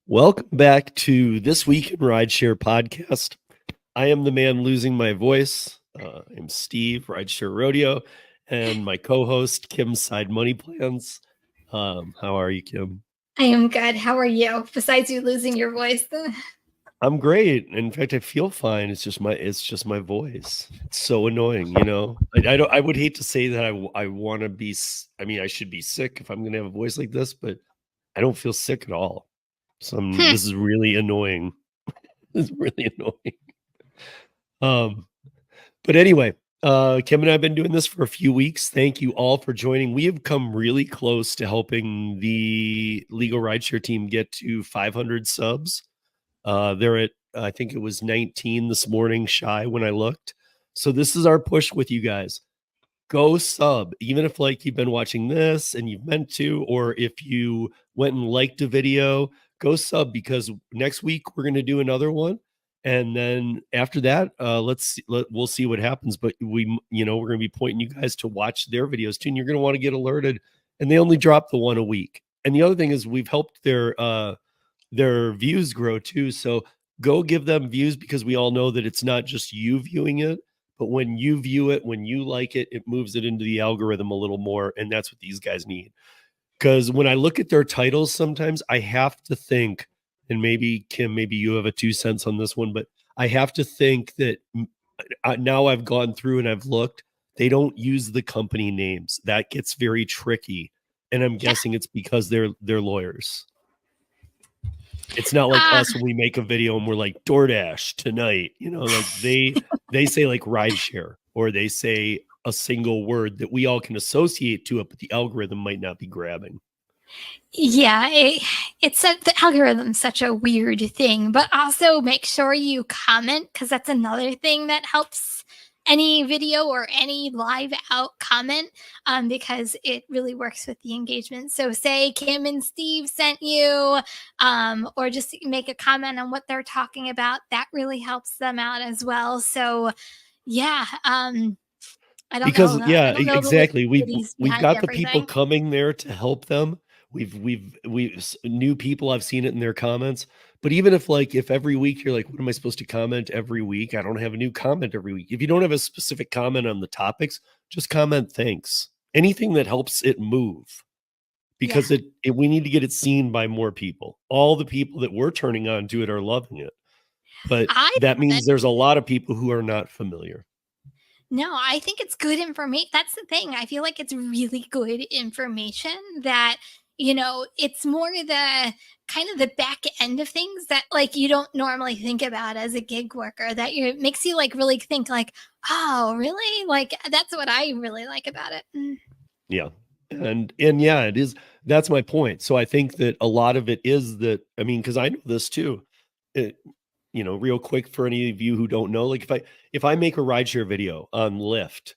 Welcome back to This Week in Rideshare podcast. I am the man losing my voice. I'm Steve, Rideshare Rodeo, and my co-host, Kim Side Money Plans. How are you, Kim? I am good. How are you? Besides you losing your voice. I'm great. In fact, I feel fine. It's just my voice. It's so annoying, you know. I would hate to say that I want to be. I mean, I should be sick if I'm going to have a voice like this, but I don't feel sick at all. This is really annoying. This is really annoying. But anyway, Kim and I have been doing this for a few weeks. Thank you all for joining. We have come really close to helping the Legal Rideshare team get to 500 subs. They're at, I think it was 19 this morning, shy when I looked. So this is our push with you guys. Go sub, even if like you've been watching this and you've meant to, or if you went and liked a video, go sub, because next week we're going to do another one. And then after that, we'll see what happens. But we're going to be pointing you guys to watch their videos too. And you're going to want to get alerted. And they only drop the one a week. And the other thing is we've helped their views grow too. So go give them views, because we all know that it's not just you viewing it, but when you view it, when you like it, it moves it into the algorithm a little more. And that's what these guys need. Because when I look at their titles, sometimes I have to think, and maybe Kim, maybe you have a 2 cents on this one, but I have to think that now I've gone through and I've looked, they don't use the company names. That gets very tricky. And I'm guessing it's because they're lawyers. It's not like us when we make a video and we're like DoorDash tonight, like they say like rideshare, or they say a single word that we all can associate to it, but the algorithm might not be grabbing. Yeah, the algorithm's such a weird thing, but also make sure you comment, because that's another thing that helps any video or any live out comment, because it really works with the engagement. So say Kim and Steve sent you, or just make a comment on what they're talking about. That really helps them out as well. So yeah, I don't know. I don't know Exactly. the We've behind got the people everything. coming there to help them. We've new people. I've seen it in their comments. But even if every week you're like, what am I supposed to comment every week? I don't have a new comment every week. If you don't have a specific comment on the topics, just comment thanks. Anything that helps it move, because we need to get it seen by more people. All the people that we're turning on to it are loving it. But that means there's a lot of people who are not familiar. No, I think it's good information. That's the thing. I feel like it's really good information that, it's more the kind of the back end of things that like you don't normally think about as a gig worker, that it makes you like really think like, oh, really? Like that's what I really like about it. Yeah. And yeah, it is. That's my point. So I think that a lot of it is that, I mean, because I know this too. Real quick, for any of you who don't know, like if I make a rideshare video on Lyft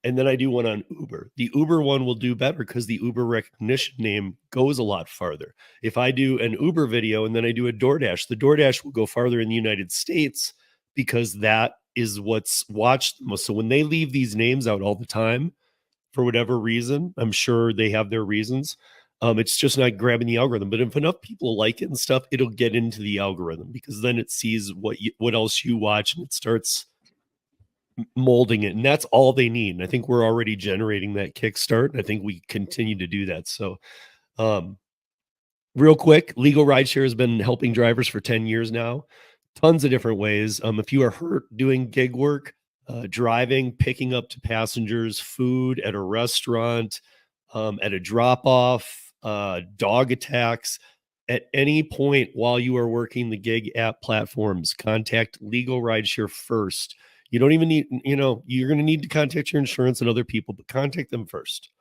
and then I do one on Uber, the Uber one will do better because the Uber recognition name goes a lot farther. If I do an Uber video and then I do a DoorDash, the DoorDash will go farther in the United States because that is what's watched the most. So when they leave these names out all the time, for whatever reason, I'm sure they have their reasons. It's just not grabbing the algorithm. But if enough people like it and stuff, it'll get into the algorithm, because then it sees what else you watch, and it starts molding it. And that's all they need. And I think we're already generating that kickstart. And I think we continue to do that. So real quick, Legal Rideshare has been helping drivers for 10 years now. Tons of different ways. If you are hurt doing gig work, driving, picking up to passengers, food at a restaurant, at a drop-off, dog attacks, at any point while you are working the gig app platforms, contact Legal Rideshare first. You don't even need, you're going to need to contact your insurance and other people, but contact them first,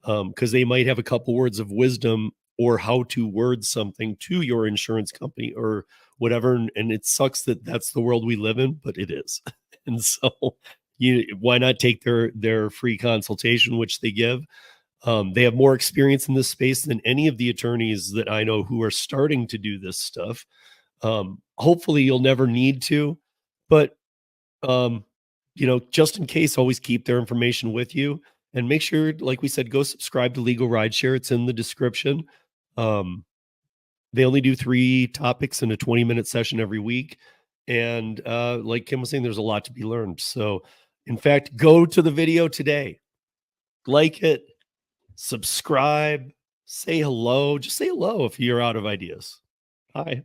because they might have a couple words of wisdom or how to word something to your insurance company or whatever. And it sucks that that's the world we live in, but it is. And so why not take their free consultation, which they give? They have more experience in this space than any of the attorneys that I know who are starting to do this stuff. Hopefully you'll never need to, but just in case, always keep their information with you, and make sure, like we said, go subscribe to Legal Rideshare. It's in the description. They only do 3 topics in a 20-minute session every week. And like Kim was saying, there's a lot to be learned. So, in fact, go to the video today, like it, subscribe, say hello. Just say hello if you're out of ideas. Hi.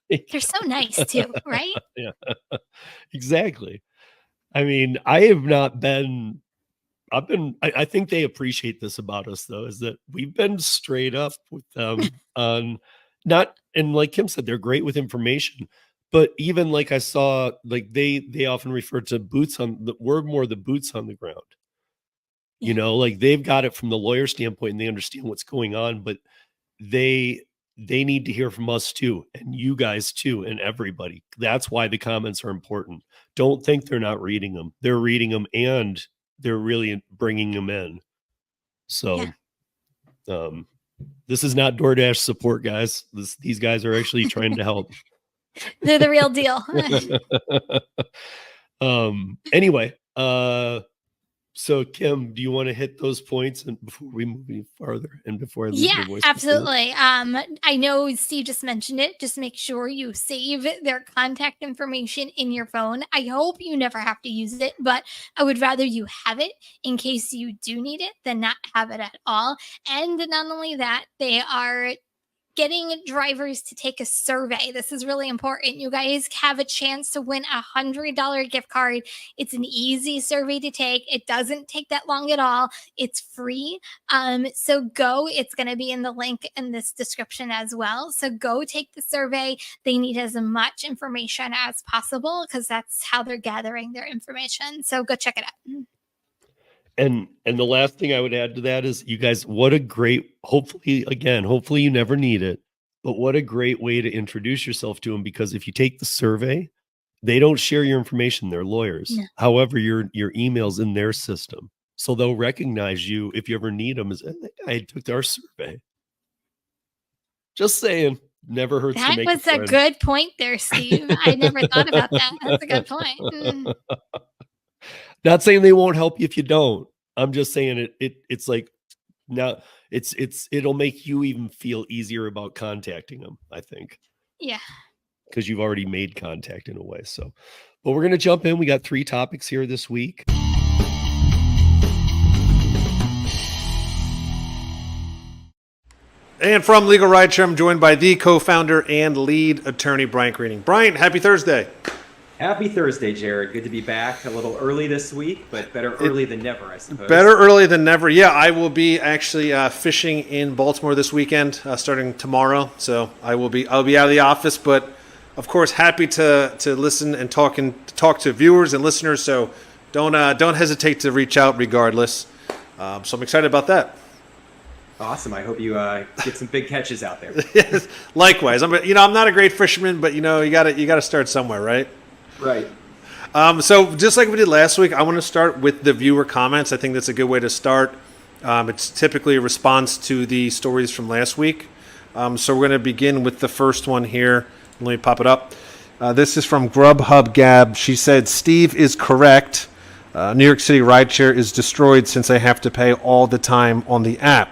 They're so nice too, right? Yeah, exactly. I mean, I think they appreciate this about us though, is that we've been straight up with them on not, and like Kim said, they're great with information. But even like I saw, like they often refer to we're more the boots on the ground. Yeah. Like they've got it from the lawyer standpoint and they understand what's going on, but they they need to hear from us too, and you guys too, and everybody. That's why the comments are important. Don't think they're not reading them. They're reading them and they're really bringing them in. So, Yeah. This is not DoorDash support, guys. These guys are actually trying to help. They're the real deal. Anyway, so Kim, do you want to hit those points and before we move any farther and before I lose Yeah, my voice? absolutely. I know Steve just mentioned it. Just make sure you save their contact information in your phone. I hope you never have to use it, but I would rather you have it in case you do need it than not have it at all. And not only that, they are getting drivers to take a survey. This is really important. You guys have a chance to win $100 gift card. It's an easy survey to take. It doesn't take that long at all. It's free. So go. It's going to be in the link in this description as well. So go take the survey. They need as much information as possible because that's how they're gathering their information. So go check it out. And the last thing I would add to that is, you guys, what a great, hopefully you never need it, but what a great way to introduce yourself to them, because if you take the survey, they don't share your information, they're lawyers. No. However, your email's in their system. So they'll recognize you if you ever need them as, that guy took our survey. Just saying, never hurts to That make was a good point there, Steve. I never thought about that. That's a good point. Not saying they won't help you if you don't. I'm just saying it's like, now it'll make you even feel easier about contacting them, I think. Yeah. Because you've already made contact in a way. So, but we're going to jump in. We got 3 topics here this week. And from Legal Rideshare, I'm joined by the co-founder and lead attorney, Bryant Greening. Bryant, happy Thursday. Happy Thursday, Jared. Good to be back. A little early this week, but better early than never, I suppose. Better early than never. Yeah, I will be actually fishing in Baltimore this weekend, starting tomorrow. So I'll be out of the office, but of course, happy to listen and talk to viewers and listeners. So don't hesitate to reach out, regardless. So I'm excited about that. Awesome. I hope you get some big catches out there. Yes, likewise. I'm not a great fisherman, but you gotta start somewhere, right? Right. So just like we did last week, I want to start with the viewer comments. I think that's a good way to start. It's typically a response to the stories from last week. So we're going to begin with the first one here. Let me pop it up. This is from Grubhub Gab. She said, Steve is correct. New York City rideshare is destroyed since I have to pay all the time on the app.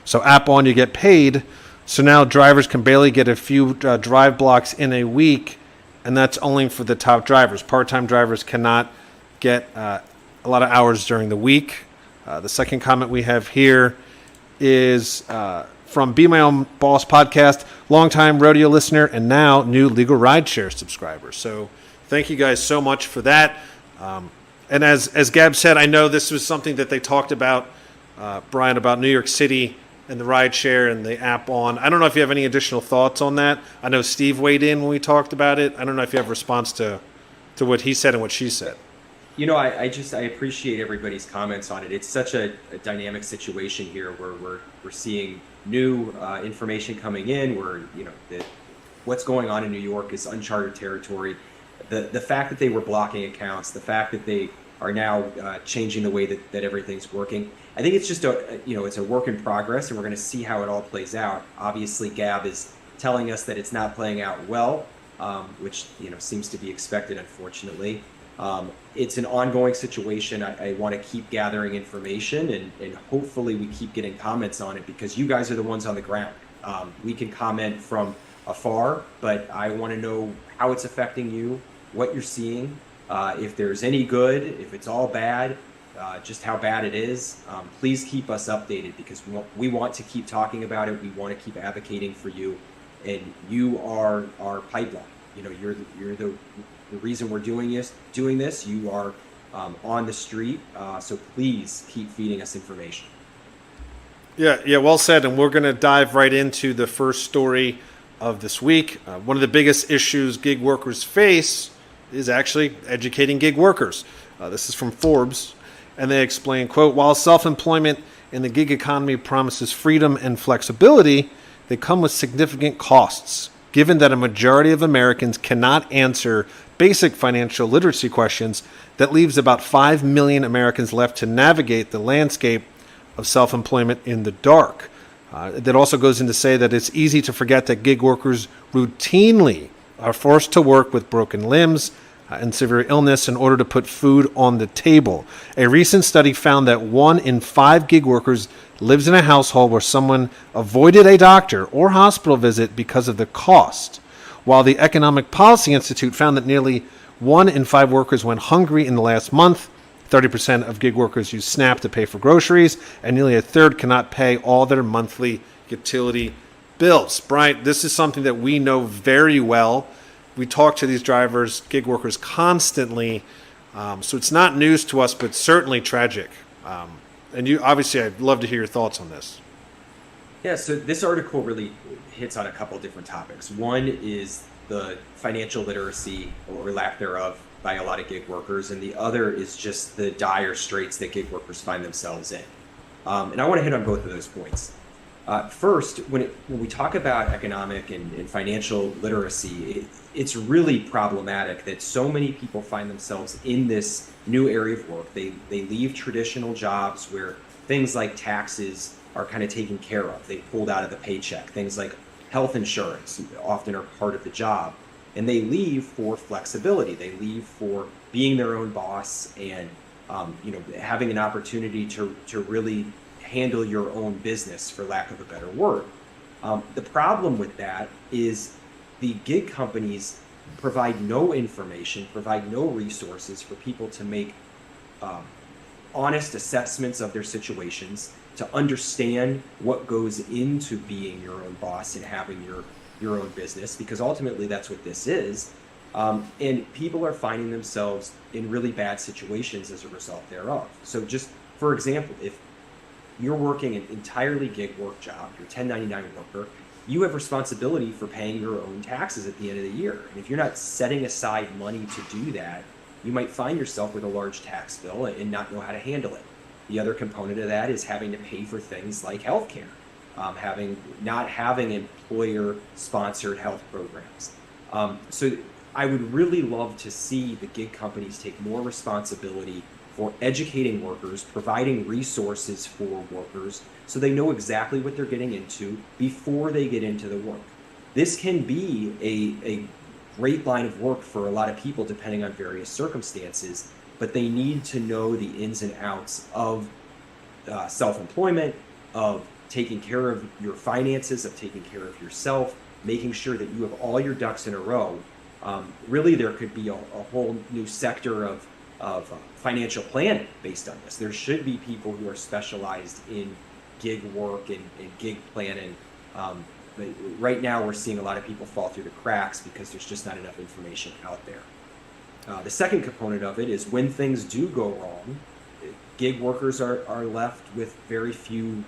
So app on, you get paid. So now drivers can barely get a few drive blocks in a week, and that's only for the top drivers. Part-time drivers cannot get a lot of hours during the week. The second comment we have here is from Be My Own Boss podcast, longtime rodeo listener and now new Legal Rideshare subscriber. So thank you guys so much for that. And as Gab said, I know this was something that they talked about, Brian, about New York City and the rideshare and the app on. I don't know if you have any additional thoughts on that. I know Steve weighed in when we talked about it. I don't know if you have a response to what he said and what she said. I appreciate everybody's comments on it. It's such a dynamic situation here where we're seeing new information coming in. What's going on in New York is uncharted territory. The fact that they were blocking accounts, the fact that they are now changing the way that everything's working. I think it's just it's a work in progress, and we're going to see how it all plays out. Obviously, Gab is telling us that it's not playing out well, which seems to be expected, unfortunately. It's an ongoing situation. I want to keep gathering information, and hopefully we keep getting comments on it, because you guys are the ones on the ground. We can comment from afar, but I want to know how it's affecting you, what you're seeing, if there's any good, if it's all bad, just how bad it is. Please keep us updated, because we want to keep talking about it. We want to keep advocating for you, and you are our pipeline. You know, you're the reason we're doing this. You are on the street, so please keep feeding us information. Yeah, well said. And we're going to dive right into the first story of this week. One of the biggest issues gig workers face is actually educating gig workers. This is from Forbes, and they explain, quote, while self-employment in the gig economy promises freedom and flexibility, they come with significant costs, given that a majority of Americans cannot answer basic financial literacy questions. That leaves about 5 million Americans left to navigate the landscape of self-employment in the dark. That also goes in to say that it's easy to forget that gig workers routinely are forced to work with broken limbs and severe illness in order to put food on the table. A recent study found that 1 in 5 gig workers lives in a household where someone avoided a doctor or hospital visit because of the cost, while the Economic Policy Institute found that nearly 1 in 5 workers went hungry in the last month. 30% of gig workers use SNAP to pay for groceries, and nearly a third cannot pay all their monthly utility bills. Brian, this is something that we know very well. We talk to these drivers, gig workers, constantly, so it's not news to us, but certainly tragic. And you, obviously, I'd love to hear your thoughts on this. Yeah, so this article really hits on a couple different topics. One is the financial literacy, or lack thereof, by a lot of gig workers, and the other is just the dire straits that gig workers find themselves in. And I want to hit on both of those points. First, when we talk about economic and financial literacy, it's really problematic that so many people find themselves in this new area of work. They leave traditional jobs where things like taxes are kind of taken care of. They pulled out of the paycheck. Things like health insurance often are part of the job. And they leave for flexibility. They leave for being their own boss and having an opportunity to really handle your own business, for lack of a better word. The problem with that is the gig companies provide no information, provide no resources for people to make honest assessments of their situations, to understand what goes into being your own boss and having your own business, because ultimately that's what this is. And people are finding themselves in really bad situations as a result thereof. So just for example, if you're working an entirely gig work job, you're a 1099 worker, you have responsibility for paying your own taxes at the end of the year. And if you're not setting aside money to do that, you might find yourself with a large tax bill and not know how to handle it. The other component of that is having to pay for things like healthcare. Not having employer-sponsored health programs. So I would really love to see the gig companies take more responsibility for educating workers, providing resources for workers so they know exactly what they're getting into before they get into the work. This can be a great line of work for a lot of people depending on various circumstances, but they need to know the ins and outs of self-employment, of taking care of your finances, of taking care of yourself, making sure that you have all your ducks in a row. Really, there could be a whole new sector of financial planning based on this. There should be people who are specialized in gig work and gig planning. But right now, we're seeing a lot of people fall through the cracks because there's just not enough information out there. The second component of it is when things do go wrong, gig workers are left with very few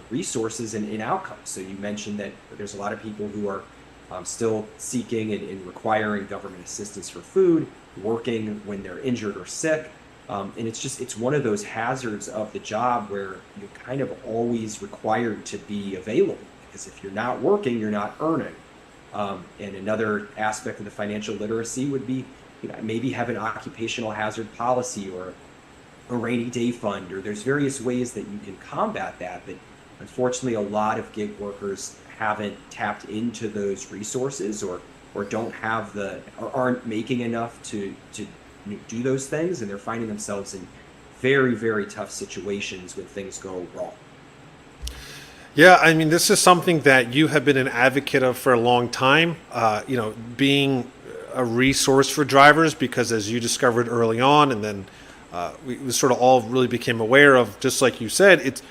resources and outcomes. So you mentioned that there's a lot of people who are still seeking and requiring government assistance for food, working when they're injured or sick. And it's one of those hazards of the job where you're kind of always required to be available, because if you're not working, you're not earning. And another aspect of the financial literacy would be maybe have an occupational hazard policy or a rainy day fund, or there's various ways that you can combat that. But unfortunately, a lot of gig workers haven't tapped into those resources or don't have or aren't making enough to do those things, and they're finding themselves in very, very tough situations when things go wrong. Yeah, I mean, this is something that you have been an advocate of for a long time. Being a resource for drivers, because as you discovered early on, and then we sort of all really became aware of, just like you said,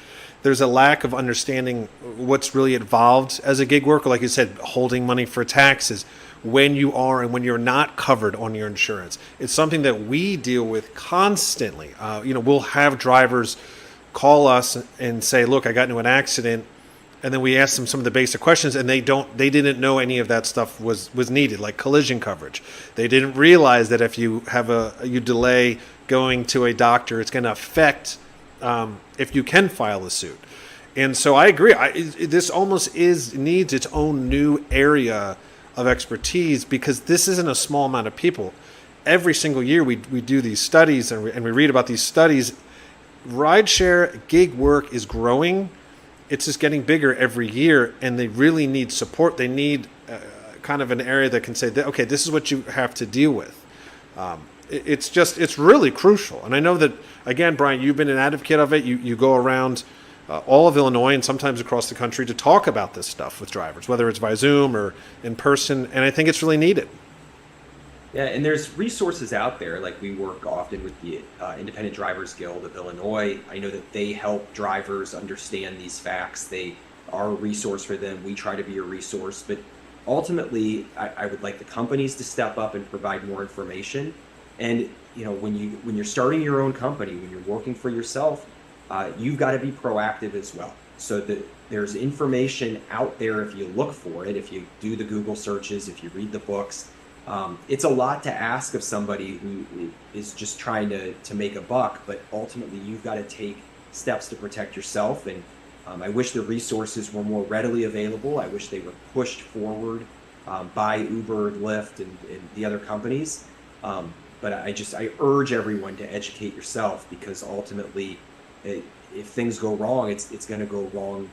there's a lack of understanding what's really involved as a gig worker. Like you said, holding money for taxes, when you are and when you're not covered on your insurance. It's something that we deal with constantly. We'll have drivers call us and say, look, I got into an accident. And then we ask them some of the basic questions, and they didn't know any of that stuff was needed, like collision coverage. They didn't realize that if you you delay going to a doctor, it's going to affect if you can file a suit. And so I agree. This almost needs its own new area of expertise, because this isn't a small amount of people. Every single year we do these studies, and we read about these studies. Rideshare gig work is growing. It's just getting bigger every year, and they really need support. They need kind of an area that can say, okay, this is what you have to deal with. It's really crucial. And I know that, again, Brian, you've been an advocate of it. You go around all of Illinois and sometimes across the country to talk about this stuff with drivers, whether it's by Zoom or in person, and I think it's really needed. Yeah, and there's resources out there. Like, we work often with the Independent Drivers Guild of Illinois. I know that they help drivers understand these facts. They are a resource for them. We try to be a resource, but ultimately, I would like the companies to step up and provide more information. And when you're starting your own company, when you're working for yourself, you've got to be proactive as well. So that there's information out there if you look for it, if you do the Google searches, if you read the books. It's a lot to ask of somebody who is just trying to make a buck, but ultimately you've got to take steps to protect yourself. And I wish the resources were more readily available. I wish they were pushed forward by Uber, Lyft, and the other companies. But I urge everyone to educate yourself, because ultimately, if things go wrong, it's going to go wrong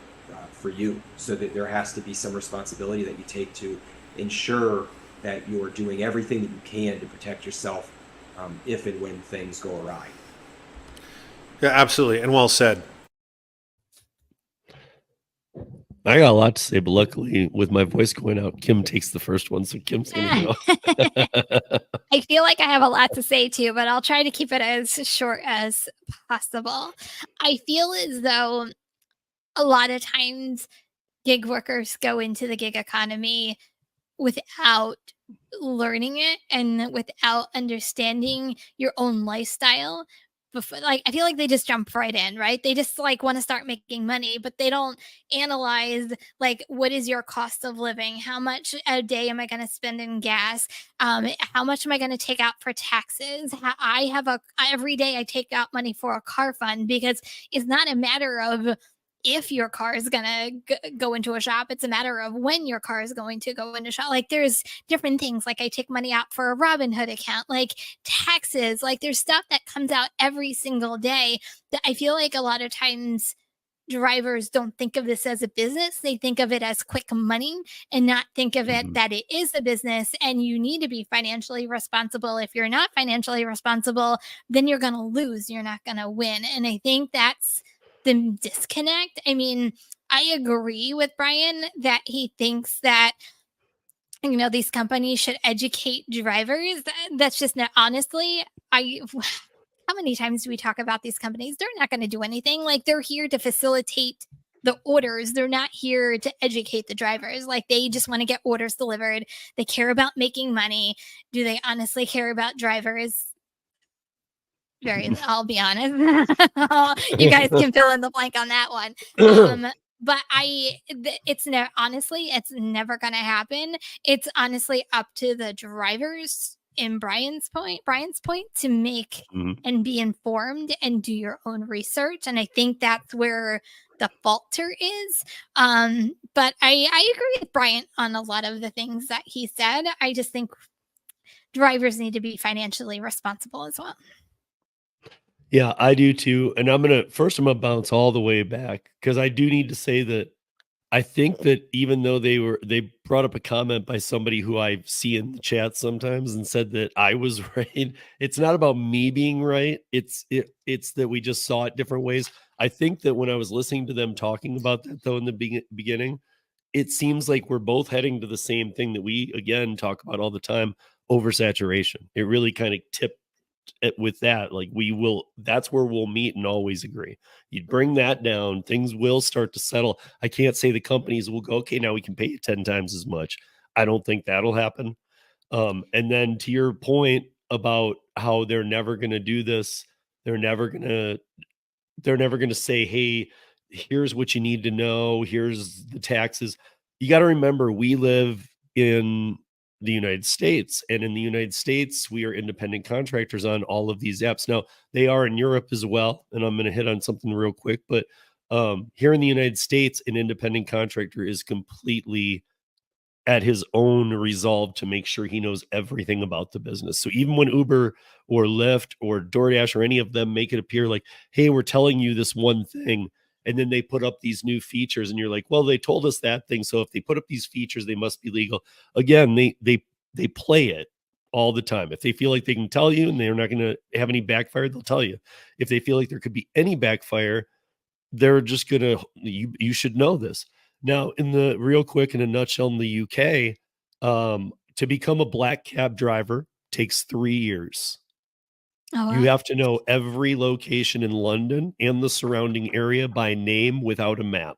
for you. So that there has to be some responsibility that you take to ensure that you're doing everything that you can to protect yourself if and when things go awry. Yeah, absolutely. And well said. I got a lot to say, but luckily with my voice going out, Kim takes the first one. So Kim's going to go. I feel like I have a lot to say too, but I'll try to keep it as short as possible. I feel as though a lot of times gig workers go into the gig economy without learning it and without understanding your own lifestyle. Before, like, I feel like they just jump right in, right? They just like want to start making money, but they don't analyze, like, what is your cost of living? How much a day am I going to spend in gas? How much am I going to take out for taxes? Every day I take out money for a car fund, because it's not a matter of if your car is gonna go into a shop, it's a matter of when your car is going to go into a shop. Like, there's different things. Like, I take money out for a Robinhood account, like taxes. Like, there's stuff that comes out every single day that I feel like a lot of times drivers don't think of this as a business. They think of it as quick money and not think of it that it is a business, and you need to be financially responsible. If you're not financially responsible, then you're going to lose. You're not going to win. And I think that's the disconnect. I mean, I agree with Brian that he thinks that these companies should educate drivers. That's just not, honestly, how many times do we talk about these companies? They're not going to do anything. Like, they're here to facilitate the orders. They're not here to educate the drivers. Like, they just want to get orders delivered. They care about making money. Do they honestly care about drivers? I'll be honest. You guys can fill in the blank on that one. But it's never going to happen. It's honestly up to the drivers, in Brian's point, to make and be informed and do your own research. And I think that's where the falter is. But I agree with Brian on a lot of the things that he said. I just think drivers need to be financially responsible as well. Yeah, I do too. And I'm gonna bounce all the way back, because I do need to say that I think that even though they brought up a comment by somebody who I see in the chat sometimes and said that I was right. It's not about me being right. It's that we just saw it different ways. I think that when I was listening to them talking about that, though, in the beginning, it seems like we're both heading to the same thing that we, again, talk about all the time, oversaturation. It really kind of tipped it with that. Like that's where we'll meet and always agree. You bring that down, things will start to settle. I can't say the companies will go, okay, now we can pay you 10 times as much. I don't think that'll happen. And then to your point about how they're never going to do this, they're never going to say, hey, here's what you need to know, here's the taxes. You got to remember, we live in the United States, and in the United States, we are independent contractors on all of these apps. Now, they are in Europe as well, and I'm going to hit on something real quick, but here in the United States, an independent contractor is completely at his own resolve to make sure he knows everything about the business. So even when Uber or Lyft or DoorDash or any of them make it appear like, hey, we're telling you this one thing, and then they put up these new features, and you're like, well, they told us that thing, so if they put up these features, they must be legal. Again, they play it all the time. If they feel like they can tell you and they're not going to have any backfire, they'll tell you. If they feel like there could be any backfire, they're just going to, you should know this. Now, real quick, in a nutshell, in the UK, to become a black cab driver takes 3 years. Oh, wow. You have to know every location in London and the surrounding area by name without a map.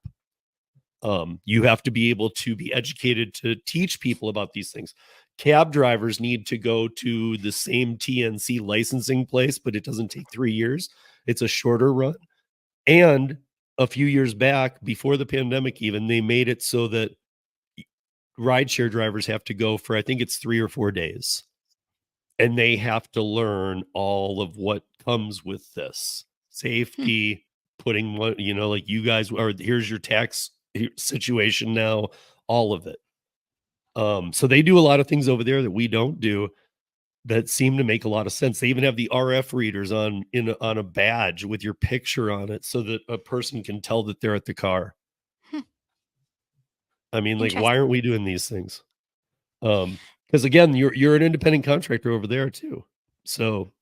You have to be able to be educated to teach people about these things. Cab drivers need to go to the same TNC licensing place, but it doesn't take 3 years. It's a shorter run. And a few years back, before the pandemic even, they made it so that rideshare drivers have to go for, I think it's 3 or 4 days. And they have to learn all of what comes with this. Safety, putting what, like you guys are, here's your tax situation now, all of it. So they do a lot of things over there that we don't do that seem to make a lot of sense. They even have the RF readers on a badge with your picture on it so that a person can tell that they're at the car. I mean, like, why aren't we doing these things? Because again, you're an independent contractor over there too. So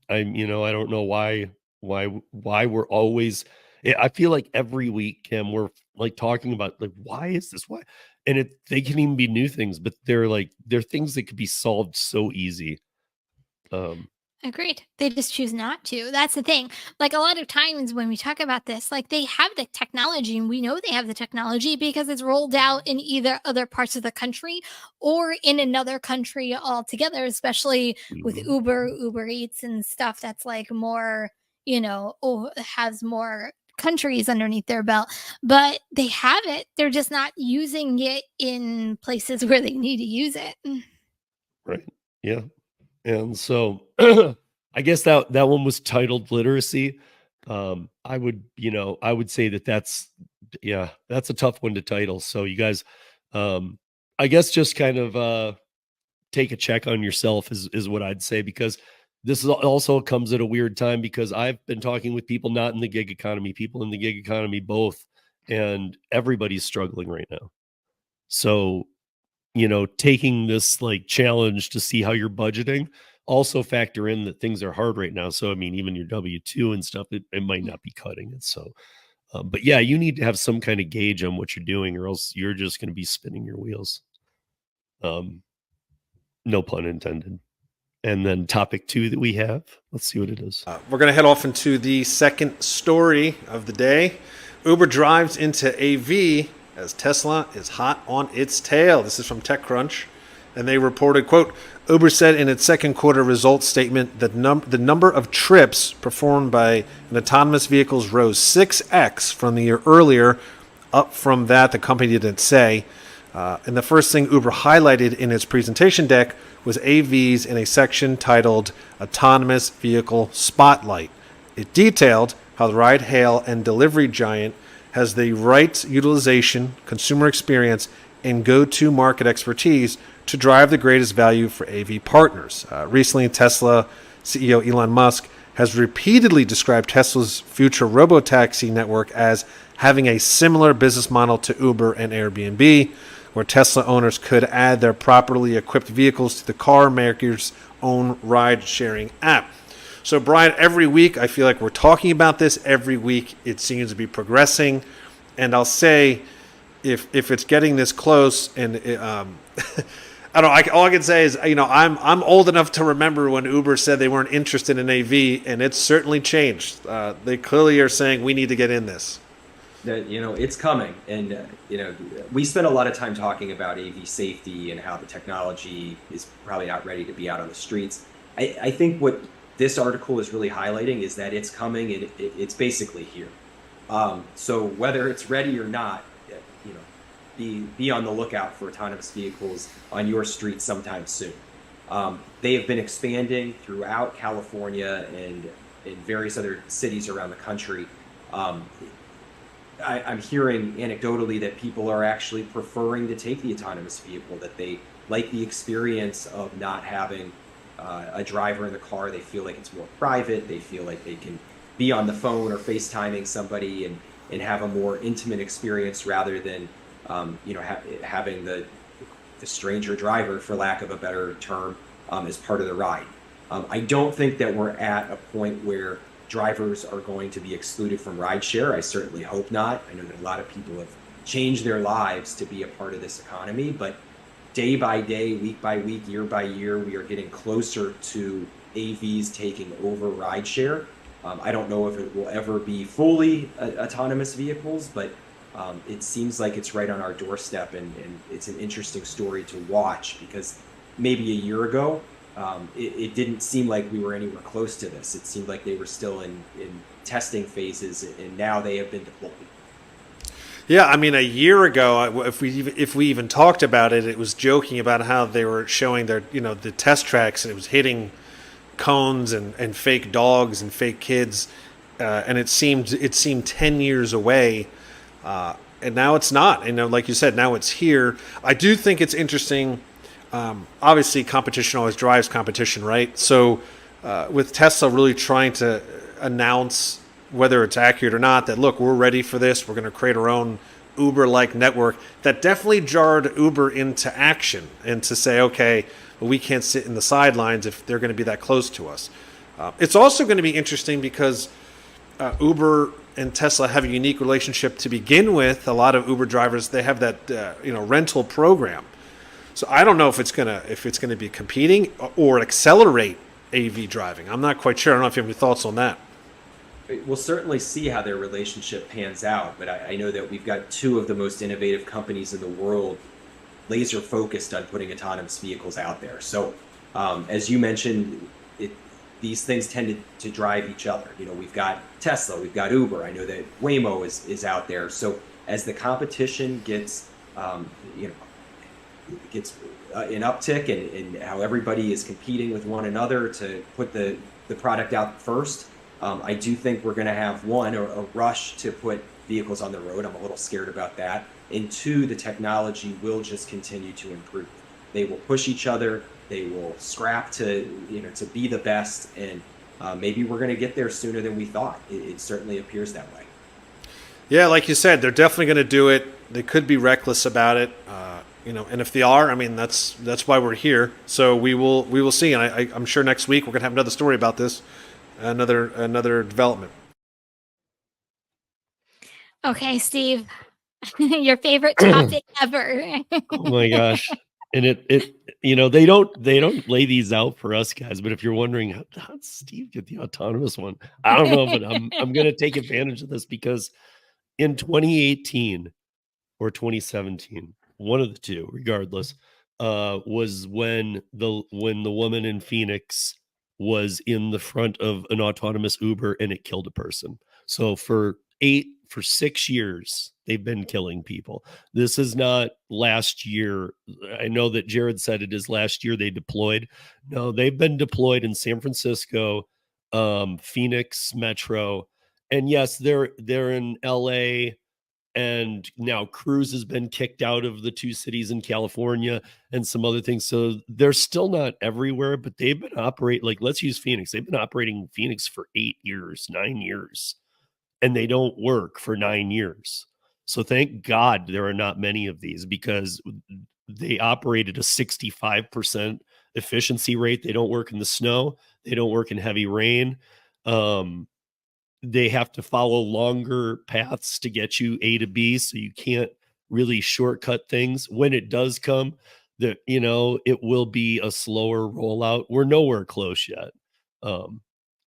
I don't know why we're always, I feel like every week, Kim, we're like talking about like, why is this? Why? And they can even be new things, but they're things that could be solved so easy. Agreed. They just choose not to. That's the thing. Like a lot of times when we talk about this, like they have the technology and we know they have the technology because it's rolled out in either other parts of the country or in another country altogether, especially with Uber Eats and stuff that's like more, has more countries underneath their belt, but they have it. They're just not using it in places where they need to use it. Right. Yeah. And so I guess that one was titled literacy. I would say that's a tough one to title. So you guys, I guess just kind of take a check on yourself is what I'd say, because this also comes at a weird time, because I've been talking with people not in the gig economy, people in the gig economy both, and everybody's struggling right now. So taking this like challenge to see how you're budgeting, also factor in that things are hard right now. So, I mean, even your W-2 and stuff, it might not be cutting it. So, but yeah, you need to have some kind of gauge on what you're doing, or else you're just going to be spinning your wheels. No pun intended. And then topic 2 that we have, let's see what it is. We're going to head off into the second story of the day. Uber drives into AV as Tesla is hot on its tail. This is from TechCrunch. And they reported, quote, Uber said in its second quarter results statement that the number of trips performed by an autonomous vehicles rose 6x from the year earlier. Up from that, the company didn't say. And the first thing Uber highlighted in its presentation deck was AVs in a section titled Autonomous Vehicle Spotlight. It detailed how the ride, hail, and delivery giant has the right utilization, consumer experience, and go-to market expertise to drive the greatest value for AV partners. Recently, Tesla CEO Elon Musk has repeatedly described Tesla's future robotaxi network as having a similar business model to Uber and Airbnb, where Tesla owners could add their properly equipped vehicles to the car maker's own ride-sharing app. So, Brian, every week I feel like we're talking about this. Every week it seems to be progressing. And I'll say, if it's getting this close, and I don't know, all I can say is, I'm old enough to remember when Uber said they weren't interested in AV, and it's certainly changed. They clearly are saying we need to get in this. That it's coming, and we spent a lot of time talking about AV safety and how the technology is probably not ready to be out on the streets. I think what this article is really highlighting is that it's coming, and it's basically here. So whether it's ready or not, be on the lookout for autonomous vehicles on your street sometime soon. They have been expanding throughout California and in various other cities around the country. I'm hearing anecdotally that people are actually preferring to take the autonomous vehicle, that they like the experience of not having a driver in the car. They feel like it's more private. They feel like they can be on the phone or FaceTiming somebody and have a more intimate experience rather than having the stranger driver, for lack of a better term, as part of the ride. I don't think that we're at a point where drivers are going to be excluded from rideshare. I certainly hope not. I know that a lot of people have changed their lives to be a part of this economy, but day by day, week by week, year by year, we are getting closer to AVs taking over rideshare. I don't know if it will ever be fully autonomous vehicles, but it seems like it's right on our doorstep, and it's an interesting story to watch, because maybe a year ago, it didn't seem like we were anywhere close to this. It seemed like they were still in testing phases, and now they have been deployed. Yeah, I mean, a year ago, if we even talked about it, it was joking about how they were showing their the test tracks, and it was hitting cones and fake dogs and fake kids, and it seemed 10 years away, and now it's not. And like you said, now it's here. I do think it's interesting. Obviously, competition always drives competition, right? So with Tesla really trying to announce, whether it's accurate or not, that, look, we're ready for this, we're going to create our own Uber-like network, that definitely jarred Uber into action, and to say, okay, well, we can't sit in the sidelines if they're going to be that close to us. It's also going to be interesting because Uber and Tesla have a unique relationship to begin with. A lot of Uber drivers, they have that rental program. So I don't know if it's gonna be competing or accelerate AV driving. I'm not quite sure. I don't know if you have any thoughts on that. We'll certainly see how their relationship pans out, but I know that we've got two of the most innovative companies in the world laser focused on putting autonomous vehicles out there. So as you mentioned, these things tend to drive each other. We've got Tesla, we've got Uber. I know that Waymo is out there. So as the competition gets an uptick, and how everybody is competing with one another to put the product out first, I do think we're going to have, one, a rush to put vehicles on the road. I'm a little scared about that. And two, the technology will just continue to improve. They will push each other. They will scrap to be the best, and maybe we're going to get there sooner than we thought. It certainly appears that way. Yeah, like you said, they're definitely going to do it. They could be reckless about it. And if they are, I mean, that's why we're here. So we will see, and I'm sure next week we're gonna have another story about this, another development. Okay, Steve, your favorite topic ever. Oh my gosh. And they don't lay these out for us guys, but if you're wondering how did Steve get the autonomous one, I don't know, but I'm gonna take advantage of this, because in 2018 or 2017, one of the two, regardless, was when the woman in Phoenix was in the front of an autonomous Uber and it killed a person. So for 6 years, they've been killing people. This is not last year. I know that Jared said it is last year they deployed. No, they've been deployed in San Francisco, Phoenix Metro, and yes, they're in LA. And now Cruz has been kicked out of the two cities in California and some other things. So they're still not everywhere, but they've been operating, like, let's use Phoenix. They've been operating Phoenix for 8 years, 9 years, and they don't work for 9 years. So thank God there are not many of these, because they operated a 65% efficiency rate. They don't work in the snow. They don't work in heavy rain. They have to follow longer paths to get you A to B, so you can't really shortcut things. When it does come, it will be a slower rollout. We're nowhere close yet.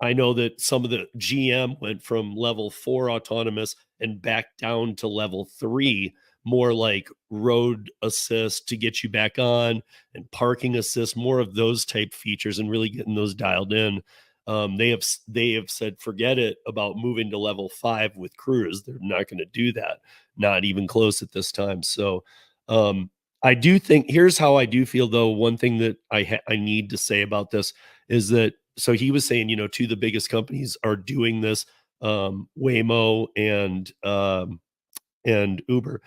I know that some of the GM went from level 4 autonomous and back down to level 3, more like road assist to get you back on, and parking assist, more of those type features, and really getting those dialed in. They have said forget it about moving to level 5 with Cruise. They're not going to do that, not even close at this time. So I do think, here's how I do feel though. One thing that I need to say about this is that, so he was saying, two of the biggest companies are doing this, Waymo and Uber.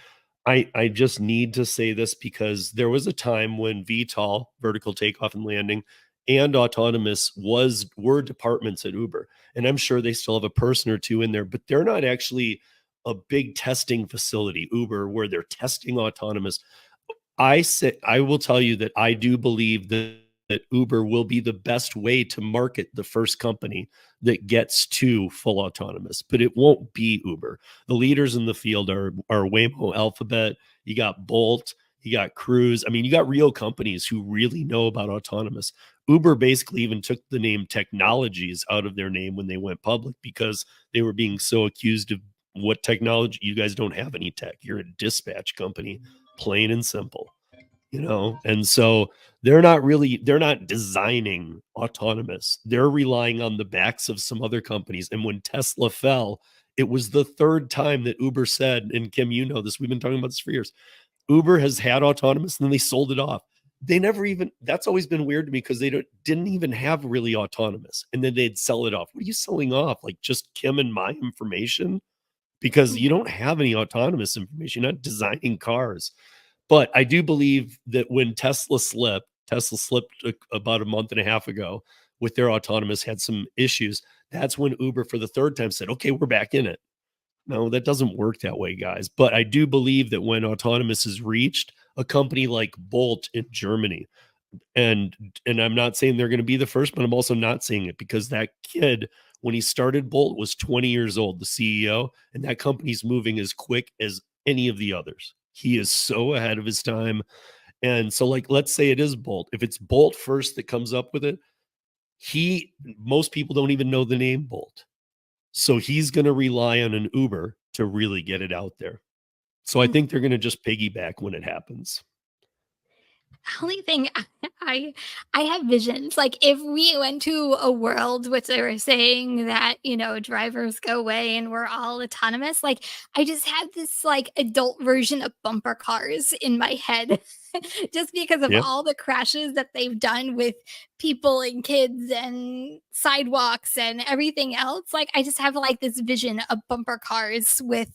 I just need to say this because there was a time when VTOL, vertical takeoff and landing, and autonomous were departments at Uber. And I'm sure they still have a person or two in there, but they're not actually a big testing facility, Uber, where they're testing autonomous. I will tell you that I do believe that Uber will be the best way to market the first company that gets to full autonomous, but it won't be Uber. The leaders in the field are Waymo, Alphabet. You got Bolt, you got Cruise. I mean, you got real companies who really know about autonomous. Uber basically even took the name Technologies out of their name when they went public because they were being so accused of what technology. You guys don't have any tech. You're a dispatch company, plain and simple. And so they're not designing autonomous. They're relying on the backs of some other companies. And when Tesla fell, it was the third time that Uber said, and Kim, you know this, we've been talking about this for years, Uber has had autonomous and then they sold it off. They never even, that's always been weird to me because they didn't even have really autonomous, and then they'd sell it off. What are you selling off? Like just Kim and my information? Because you don't have any autonomous information. You're not designing cars. But I do believe that when Tesla slipped about a month and a half ago with their autonomous, had some issues. That's when Uber for the third time said, okay, we're back in it. No, that doesn't work that way, guys. But I do believe that when autonomous is reached, a company like Bolt in Germany, and I'm not saying they're going to be the first, but I'm also not saying it because that kid, when he started Bolt, was 20 years old, the CEO, and that company's moving as quick as any of the others. He is so ahead of his time. And so, like, let's say it is Bolt. If it's Bolt first that comes up with it, most people don't even know the name Bolt. So he's going to rely on an Uber to really get it out there. So I think they're going to just piggyback when it happens. Only thing I have visions. Like if we went to a world which they were saying that, drivers go away and we're all autonomous, like I just have this like adult version of bumper cars in my head. Just because of Yeah. all the crashes that they've done with people and kids and sidewalks and everything else. Like I just have like this vision of bumper cars with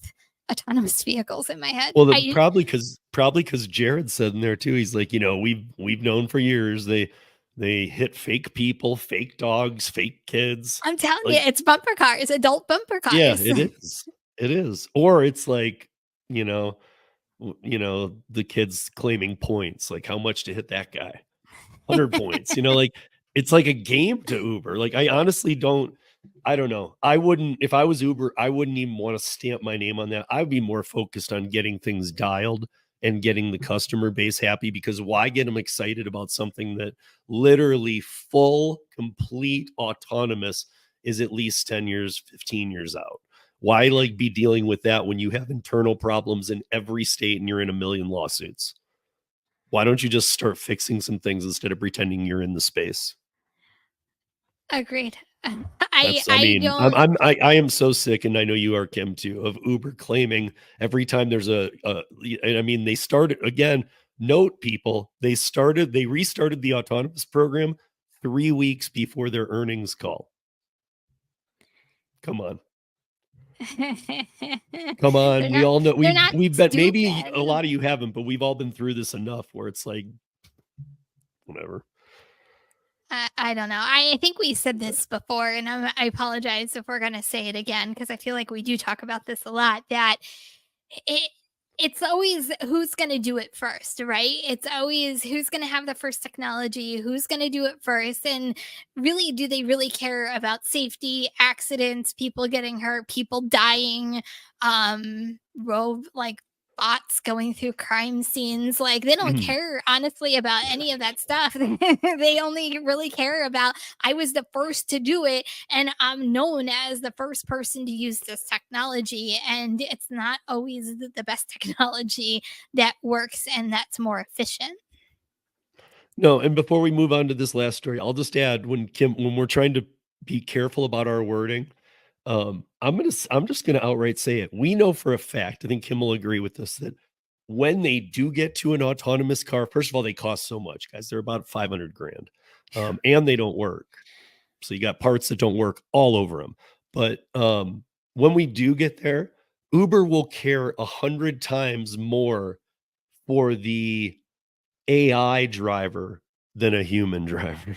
autonomous vehicles in my head. Well, probably because Jared said in there too, he's like, we've known for years they hit fake people, fake dogs, fake kids. I'm telling Like, you, it's bumper cars, adult bumper cars. yeah, it is. It is. Or it's like, the kids claiming points, like how much to hit that guy. 100 points, like it's like a game to Uber. Like I honestly I don't know. If I was Uber, I wouldn't even want to stamp my name on that. I'd be more focused on getting things dialed and getting the customer base happy, because why get them excited about something that literally full, complete autonomous is at least 10 years, 15 years out? Why be dealing with that when you have internal problems in every state and you're in a million lawsuits? Why don't you just start fixing some things instead of pretending you're in the space? Agreed. I am so sick, and I know you are, Kim, too, of Uber claiming every time there's they started again. Note, people, they restarted the autonomous program 3 weeks before their earnings call. Come on. Come on. We all know we've bet, maybe a lot of you haven't, but we've all been through this enough where it's like, whatever. I don't know. I think we said this before, and I apologize if we're going to say it again, because I feel like we do talk about this a lot, that it's always who's going to do it first, right? It's always who's going to have the first technology, who's going to do it first. And really, do they really care about safety, accidents, people getting hurt, people dying, like bots going through crime scenes? Like, they don't care, honestly, about any of that stuff. They only really care about, I was the first to do it, and I'm known as the first person to use this technology. And it's not always the best technology that works and that's more efficient. No, and before we move on to this last story, I'll just add when we're trying to be careful about our wording, I'm just gonna outright say it. We know for a fact, I think Kim will agree with this, that when they do get to an autonomous car, first of all, they cost so much, guys. They're about 500 grand, and they don't work. So you got parts that don't work all over them. But when we do get there, Uber will care 100 times more for the AI driver than a human driver.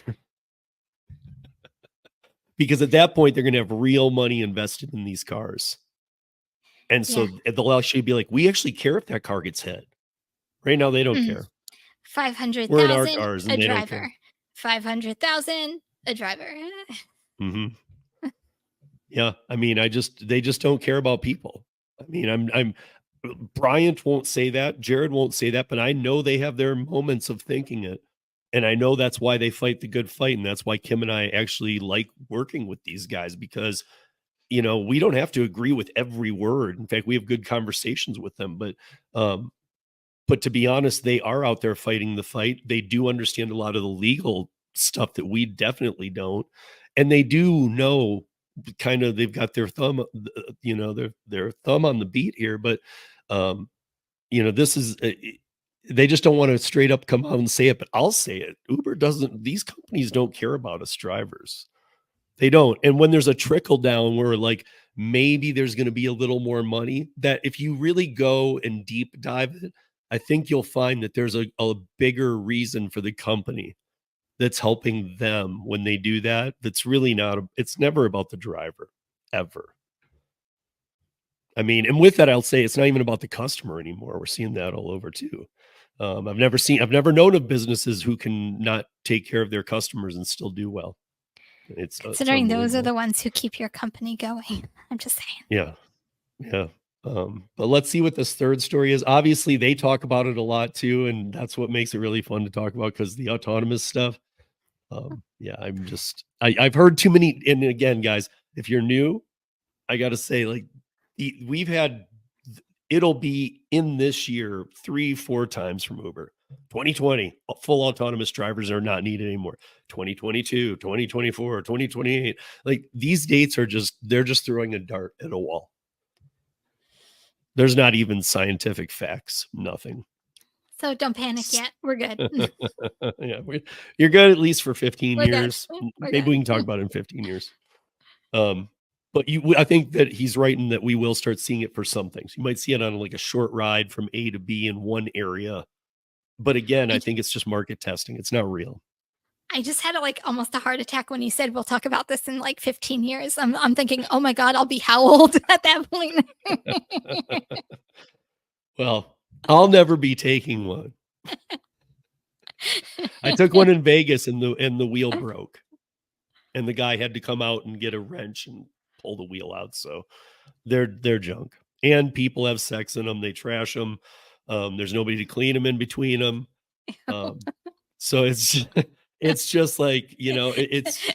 Because at that point, they're going to have real money invested in these cars. And so they'll actually be like, we actually care if that car gets hit. Right now, they don't care. 500,000 a driver. 500,000 a driver. Mm-hmm. Yeah, I mean, they just don't care about people. I mean, Bryant won't say that, Jared won't say that, but I know they have their moments of thinking it. And I know that's why they fight the good fight. And that's why Kim and I actually like working with these guys, because, you know, we don't have to agree with every word. In fact, we have good conversations with them. But to be honest, they are out there fighting the fight. They do understand a lot of the legal stuff that we definitely don't. And they do know kind of, they've got their thumb, you know, their thumb on the beat here. But, you know, this is, they just don't want to straight up come out and say it, but I'll say it. These companies don't care about us drivers. They don't. And when there's a trickle down where like maybe there's going to be a little more money, that if you really go and deep dive it, I think you'll find that there's a bigger reason for the company that's helping them when they do that. That's really not, it's never about the driver, ever. I mean, and with that, I'll say it's not even about the customer anymore. We're seeing that all over too. I've never known of businesses who can not take care of their customers and still do well. It's considering those are the ones who keep your company going. I'm just saying. Yeah. But let's see what this third story is. Obviously, they talk about it a lot too, and that's what makes it really fun to talk about, because the autonomous stuff. Yeah, I've heard too many. And again, guys, if you're new, I got to say, like, it'll be in this year 3-4 times from Uber. 2020, full autonomous drivers are not needed anymore. 2022, 2024, 2028. Like, these dates they're just throwing a dart at a wall. There's not even scientific facts, nothing. So don't panic yet. We're good. Yeah, you're good at least for 15 We're years. Maybe we can talk about it in 15 years. But I think that he's right in that we will start seeing it for some things. You might see it on like a short ride from A to B in one area. But again, I think it's just market testing. It's not real. I just had almost a heart attack when he said we'll talk about this in like 15 years. I'm thinking, oh my God, I'll be how old at that point? Well, I'll never be taking one. I took one in Vegas and the wheel broke. And the guy had to come out and get a wrench and pull the wheel out. So they're junk. And people have sex in them. They trash them. There's nobody to clean them in between them. So it's just like, you know, it's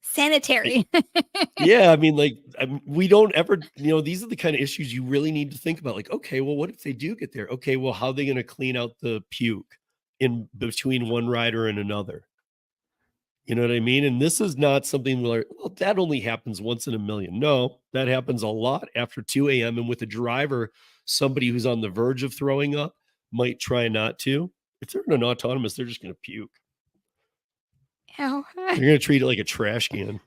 sanitary. Yeah, I mean, like, we don't ever, you know, these are the kind of issues you really need to think about. Like, okay, well, what if they do get there? Okay, well, how are they going to clean out the puke in between one rider and another? You know what I mean? And this is not something where, well, that only happens once in a million. No, that happens a lot after 2 a.m. And with a driver, somebody who's on the verge of throwing up might try not to. If they're in an autonomous, they're just going to puke. They're going to treat it like a trash can.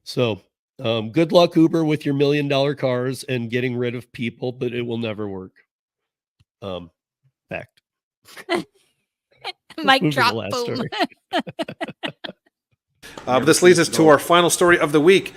So good luck, Uber, with your $1 million cars and getting rid of people, but it will never work. Fact. Mic drop. Boom. This leads us to our final story of the week.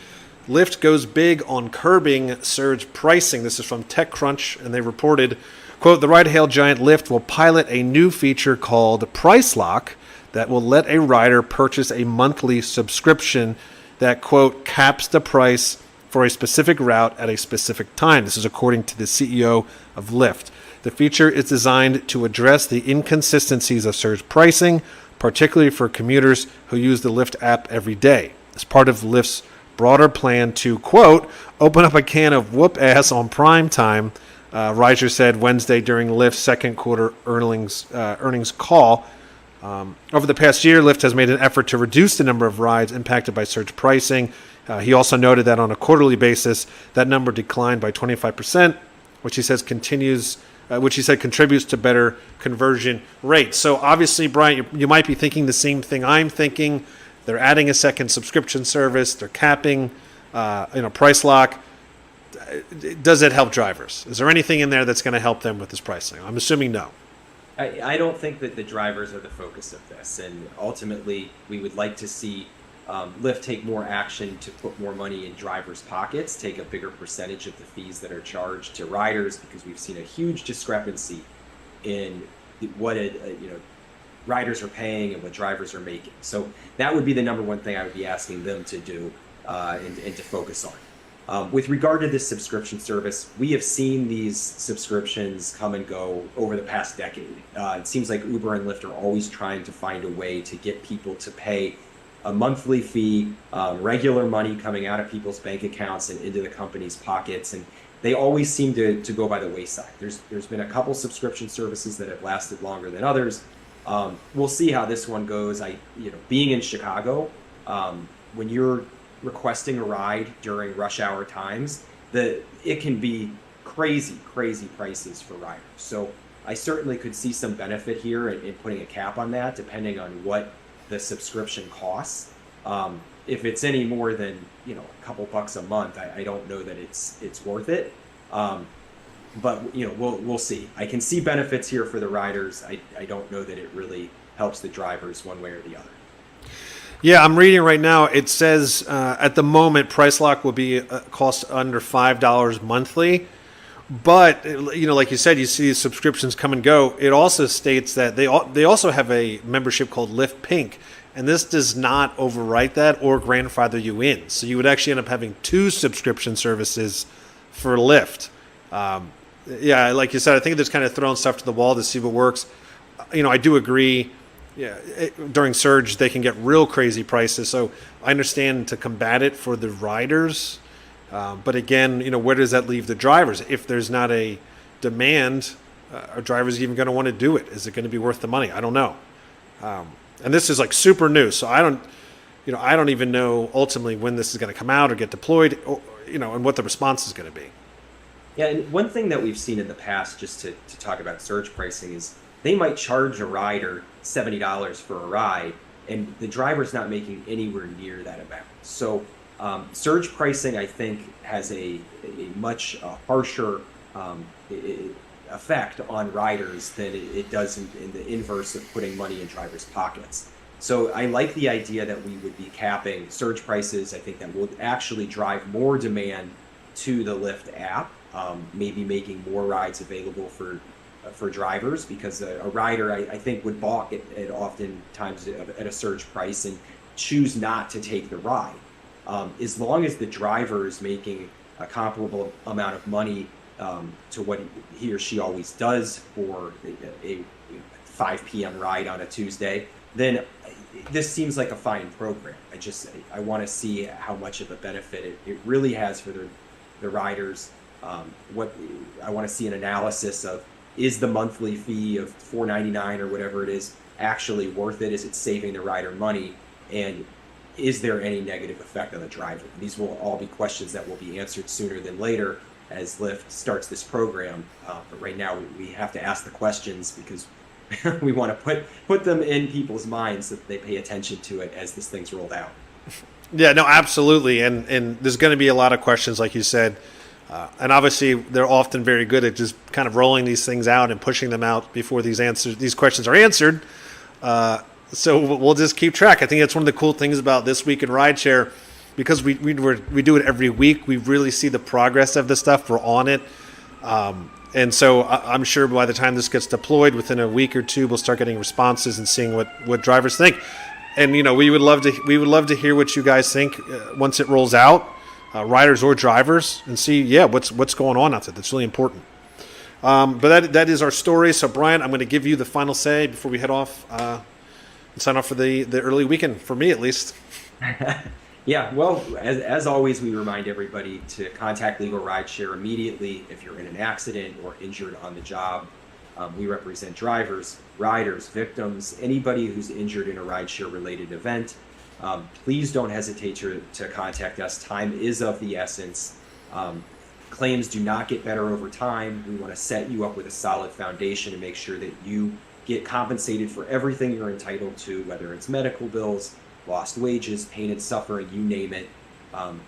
Lyft goes big on curbing surge pricing. This is from TechCrunch, and they reported, Quote, the ride-hail giant Lyft will pilot a new feature called Price Lock that will let a rider purchase a monthly subscription that, quote, caps the price for a specific route at a specific time. This is according to the CEO of Lyft. The feature is designed to address the inconsistencies of surge pricing, particularly for commuters who use the Lyft app every day. As part of Lyft's broader plan to, quote, open up a can of whoop ass on prime time, Rideshare said Wednesday during Lyft's second quarter earnings call. Over the past year, Lyft has made an effort to reduce the number of rides impacted by surge pricing. He also noted that on a quarterly basis, that number declined by 25%, which he said contributes to better conversion rates. So obviously, Brian, you might be thinking the same thing I'm thinking. They're adding a second subscription service. They're capping, price lock. Does it help drivers? Is there anything in there that's going to help them with this pricing? I'm assuming no. I don't think that the drivers are the focus of this, and ultimately we would like to see Lyft take more action to put more money in drivers' pockets, take a bigger percentage of the fees that are charged to riders, because we've seen a huge discrepancy in what riders are paying and what drivers are making. So that would be the number one thing I would be asking them to do and to focus on. With regard to this subscription service, we have seen these subscriptions come and go over the past decade. It seems like Uber and Lyft are always trying to find a way to get people to pay a monthly fee, regular money coming out of people's bank accounts and into the company's pockets, and they always seem to go by the wayside. There's been a couple subscription services that have lasted longer than others. We'll see how this one goes. Being in Chicago, when you're requesting a ride during rush hour times, it can be crazy prices for riders. So I certainly could see some benefit here in putting a cap on that, depending on what the subscription costs. If it's any more than a couple bucks a month, I don't know that it's worth it. But we'll see. I can see benefits here for the riders. I don't know that it really helps the drivers one way or the other. Yeah, I'm reading right now. It says at the moment, Price Lock will be cost under $5 monthly. But like you said, you see these subscriptions come and go. It also states that they also have a membership called Lyft Pink, and this does not overwrite that or grandfather you in. So you would actually end up having two subscription services for Lyft. Yeah, like you said, I think they're just kind of throwing stuff to the wall to see what works. I do agree. Yeah, during surge, they can get real crazy prices. So I understand to combat it for the riders. But again, where does that leave the drivers? If there's not a demand, are drivers even going to want to do it? Is it going to be worth the money? I don't know. And this is like super new. So I don't even know ultimately when this is going to come out or get deployed, and what the response is going to be. Yeah, and one thing that we've seen in the past, just to talk about surge pricing, is they might charge a rider $70 for a ride, and the driver's not making anywhere near that amount. So surge pricing, I think, has a much harsher effect on riders than it does in the inverse of putting money in drivers' pockets. So I like the idea that we would be capping surge prices. I think that will actually drive more demand to the Lyft app, maybe making more rides available for drivers, because a rider, I think, would balk at oftentimes at a surge price and choose not to take the ride. As long as the driver is making a comparable amount of money to what he or she always does for a 5 p.m. ride on a Tuesday, then this seems like a fine program. I want to see how much of a benefit it really has for the riders. I want to see an analysis of, is the monthly fee of $4.99 or whatever it is actually worth it? Is it saving the rider money? And is there any negative effect on the driver? These will all be questions that will be answered sooner than later as Lyft starts this program. But right now we have to ask the questions because we want to put them in people's minds so that they pay attention to it as this thing's rolled out. Yeah, no, absolutely. And there's going to be a lot of questions, like you said. And obviously, they're often very good at just kind of rolling these things out and pushing them out before these questions are answered. So we'll just keep track. I think that's one of the cool things about This Week in Rideshare, because we do it every week. We really see the progress of the stuff. We're on it. And so I'm sure by the time this gets deployed, within a week or two, we'll start getting responses and seeing what drivers think. And we would love to hear what you guys think once it rolls out, riders or drivers, and see what's going on out there. That's really important. But that is our story. So Brian, I'm going to give you the final say before we head off and sign off for the early weekend, for me at least. Yeah, well, as always, we remind everybody to contact Legal Rideshare immediately if you're in an accident or injured on the job. We represent drivers, riders, victims, anybody who's injured in a rideshare-related event. Please don't hesitate to contact us. Time is of the essence. Claims do not get better over time. We want to set you up with a solid foundation and make sure that you get compensated for everything you're entitled to, whether it's medical bills, lost wages, pain and suffering, you name it.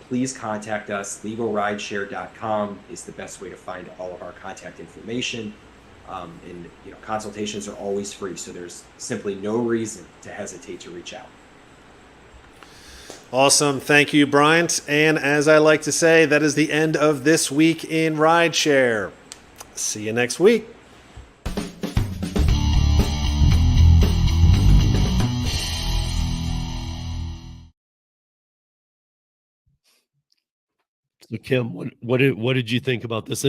Please contact us. LegalRideshare.com is the best way to find all of our contact information. And consultations are always free, so there's simply no reason to hesitate to reach out. Awesome. Thank you, Bryant. And as I like to say, that is the end of this week in Rideshare. See you next week. So Kim, what did you think about this?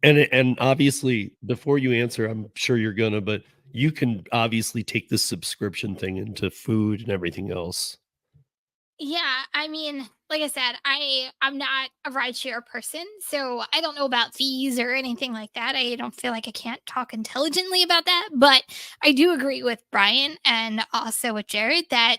And obviously, before you answer, I'm sure you're gonna, but you can obviously take this subscription thing into food and everything else. Yeah, I mean, like I said, I'm not a rideshare person, so I don't know about fees or anything like that. I don't feel like I can't talk intelligently about that, but I do agree with Brian and also with Jared that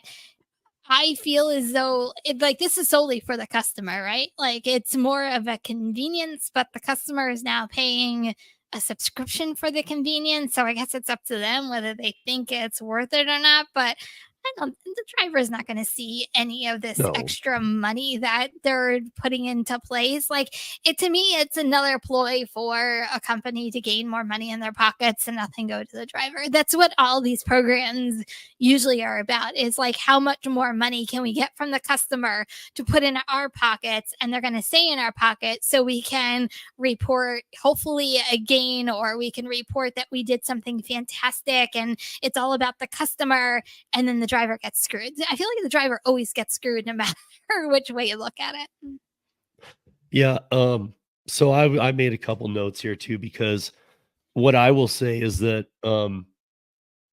I feel as though this is solely for the customer, right? Like it's more of a convenience, but the customer is now paying a subscription for the convenience. So I guess it's up to them whether they think it's worth it or not. But I don't, the driver is not going to see any of this No. extra money that they're putting into place. Like to me, it's another ploy for a company to gain more money in their pockets and nothing go to the driver. That's what all these programs usually are about, is like how much more money can we get from the customer to put in our pockets, and they're going to stay in our pockets so we can report hopefully a gain, or we can report that we did something fantastic, and it's all about the customer, and then the driver gets screwed. I feel like the driver always gets screwed no matter which way you look at it. Yeah. So I made a couple notes here too, because what I will say is that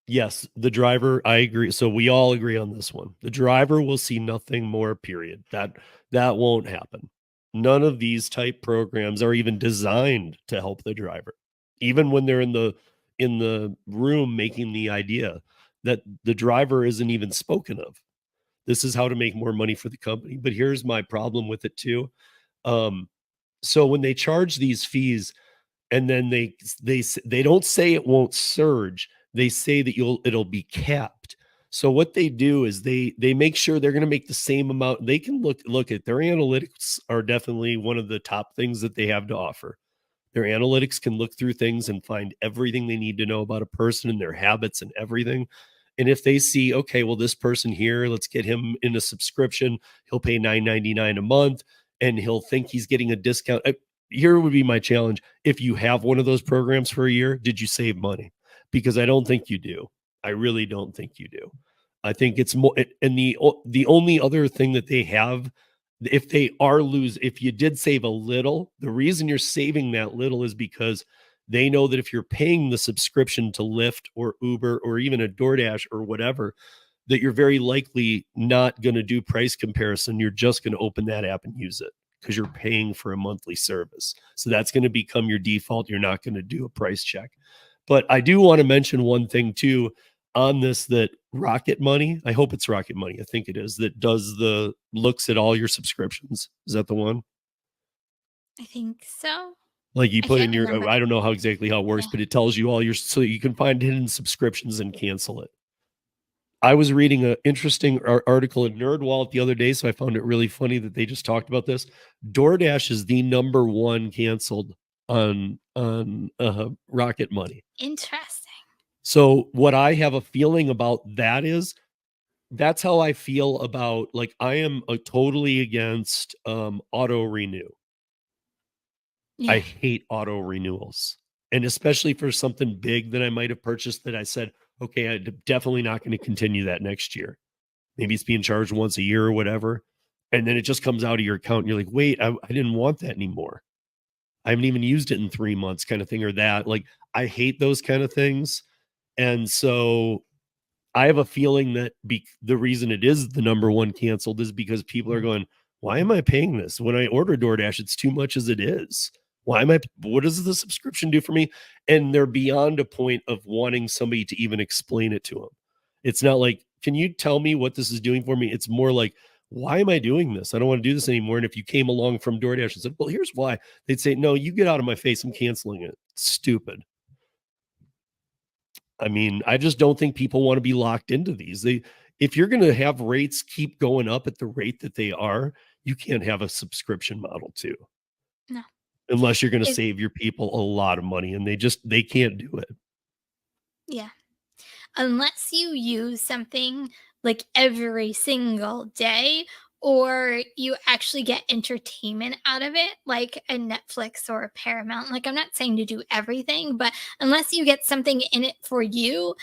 yes, the driver, I agree. So we all agree on this one. The driver will see nothing more, period. That won't happen. None of these type programs are even designed to help the driver. Even when they're in the room making the idea, that the driver isn't even spoken of. This is how to make more money for the company. But here's my problem with it too. So when they charge these fees, and then they don't say it won't surge, they say that it'll be capped. So what they do is they make sure they're going to make the same amount. They can look at their analytics are definitely one of the top things that they have to offer. Their analytics can look through things and find everything they need to know about a person and their habits and everything. And if they see, okay, well, this person here, let's get him in a subscription. He'll pay $9.99 a month, and he'll think he's getting a discount. Here would be my challenge. If you have one of those programs for a year, did you save money? Because I don't think you do. I really don't think you do. I think it's more, and the only other thing that they have, if you did save a little, the reason you're saving that little is because they know that if you're paying the subscription to Lyft or Uber or even a DoorDash or whatever, that you're very likely not going to do price comparison. You're just going to open that app and use it because you're paying for a monthly service. So that's going to become your default. You're not going to do a price check. But I do want to mention one thing too on this, that Rocket Money, I hope it's Rocket Money, I think it is, that looks at all your subscriptions. Is that the one? I think so. Like you put in your, remember. I don't know how exactly how it works, but it tells you all so you can find hidden subscriptions and cancel it. I was reading an interesting article in NerdWallet the other day, so I found it really funny that they just talked about this. DoorDash is the number one canceled on Rocket Money. Interesting. So what I have a feeling about that is, that's how I feel about, like, I am totally against auto renew. Yeah. I hate auto renewals. And especially for something big that I might have purchased that I said, okay, I'm definitely not going to continue that next year. Maybe it's being charged once a year or whatever. And then it just comes out of your account and you're like, wait, I didn't want that anymore. I haven't even used it in 3 months, kind of thing, or that. Like, I hate those kind of things. And so I have a feeling that the reason it is the number one canceled is because people are going, why am I paying this? When I order DoorDash, it's too much as it is. What does the subscription do for me? And they're beyond a point of wanting somebody to even explain it to them. It's not like, can you tell me what this is doing for me? It's more like, why am I doing this? I don't want to do this anymore. And if you came along from DoorDash and said, well, here's why, they'd say, no, you get out of my face. I'm canceling it. Stupid. I mean, I just don't think people want to be locked into these. If you're going to have rates keep going up at the rate that they are, you can't have a subscription model too. No. Unless you're going to save your people a lot of money, and they can't do it. Yeah. Unless you use something like every single day, or you actually get entertainment out of it, like a Netflix or a Paramount. Like, I'm not saying to do everything, but unless you get something in it for you,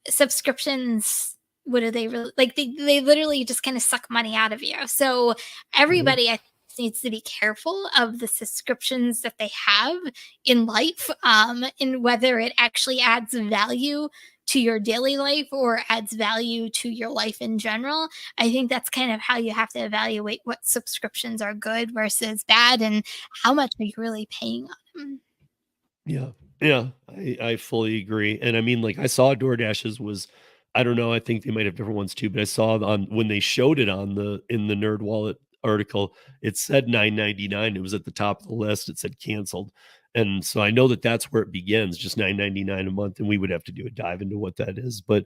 subscriptions, what do they really like? They literally just kind of suck money out of you. So everybody, I think, needs to be careful of the subscriptions that they have in life, and whether it actually adds value to your daily life or adds value to your life in general. I think that's kind of how you have to evaluate what subscriptions are good versus bad and how much are you really paying on them. Yeah. Yeah. I fully agree. And I mean, like, I saw DoorDash's was, I don't know, I think they might have different ones too, but I saw on when they showed it in the Nerd Wallet article, it said $9.99. It was at the top of the list. It said canceled. And so I know that that's where it begins, just $9.99 a month. And we would have to do a dive into what that is. But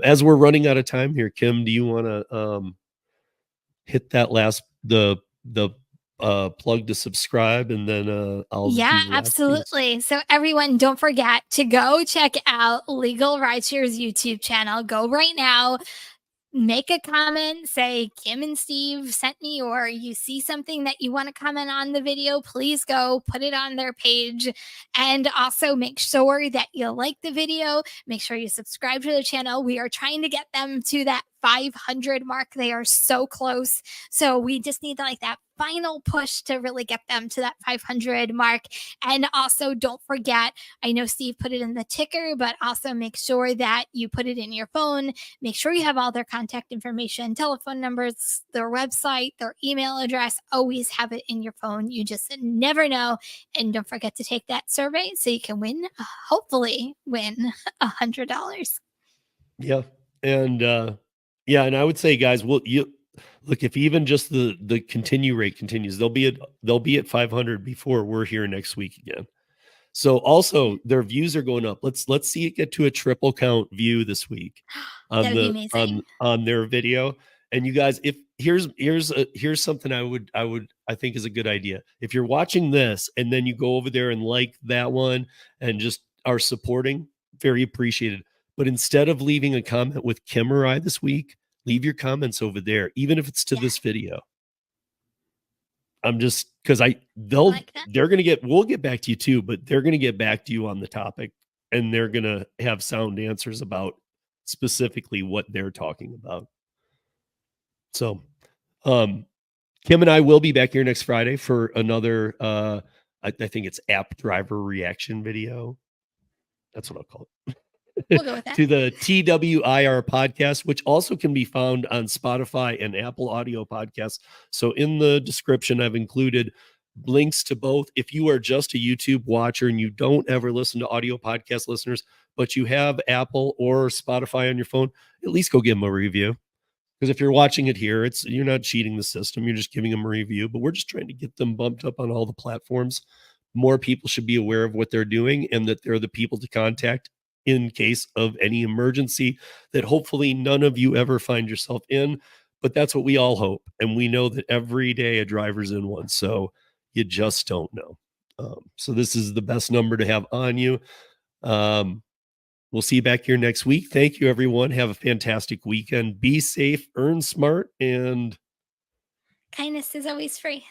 as we're running out of time here, Kim, do you want to hit that the plug to subscribe, and then I'll do Yeah, the last piece. absolutely. So everyone, don't forget to go check out Legal Rideshare's YouTube channel. Go right now. Make a comment, say Kim and Steve sent me, or you see something that you want to comment on the video, please go put it on their page. And also make sure that you like the video. Make sure you subscribe to the channel. We are trying to get them to that 500 mark. They are so close. So we just need like that final push to really get them to that 500 mark. And also don't forget, I know Steve put it in the ticker, but also make sure that you put it in your phone. Make sure you have all their contact information, telephone numbers, their website, their email address. Always have it in your phone. You just never know. And don't forget to take that survey so you can hopefully win $100. Yeah. And yeah, and I would say, guys, you look, if even just the continue rate continues, they'll be at 500 before we're here next week again. So also their views are going up. Let's see it get to a triple count view this week on That'd be amazing. on their video. And you guys, if here's something I think is a good idea. If you're watching this and then you go over there and like that one and just are supporting, very appreciated. But instead of leaving a comment with Kim or I this week, leave your comments over there, even if it's to this video. I'm just because they're gonna we'll get back to you too, but they're gonna get back to you on the topic, and they're gonna have sound answers about specifically what they're talking about. So Kim and I will be back here next Friday for another I think it's app driver reaction video. That's what I'll call it. We'll go with that. To the TWIR podcast, which also can be found on Spotify and Apple Audio Podcasts. So in the description, I've included links to both. If you are just a YouTube watcher and you don't ever listen to audio podcast listeners, but you have Apple or Spotify on your phone, at least go give them a review. Because if you're watching it here, you're not cheating the system. You're just giving them a review, but we're just trying to get them bumped up on all the platforms. More people should be aware of what they're doing and that they're the people to contact in case of any emergency that hopefully none of you ever find yourself in. But that's what we all hope. And we know that every day a driver's in one. So you just don't know. So this is the best number to have on you. We'll see you back here next week. Thank you, everyone. Have a fantastic weekend. Be safe, earn smart, and kindness is always free.